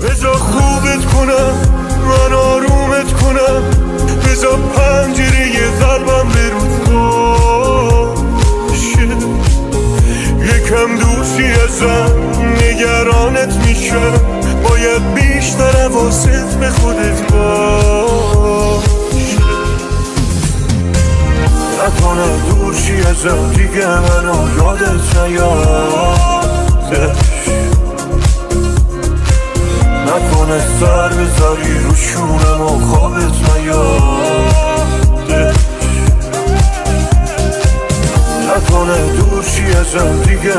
بذار خوبت کنم، من آرومت کنم، بذار پنجره قلبم به رود باشه. یکم دوری ازم نگرانت میشم، باید بیشتر حواست به خودت باشه. نکنه دور شی ازم دیگه منو یادت نیادش، نکنه سر بذاری رو شونم و خوابت نیادش، نکنه دور شی ازم دیگه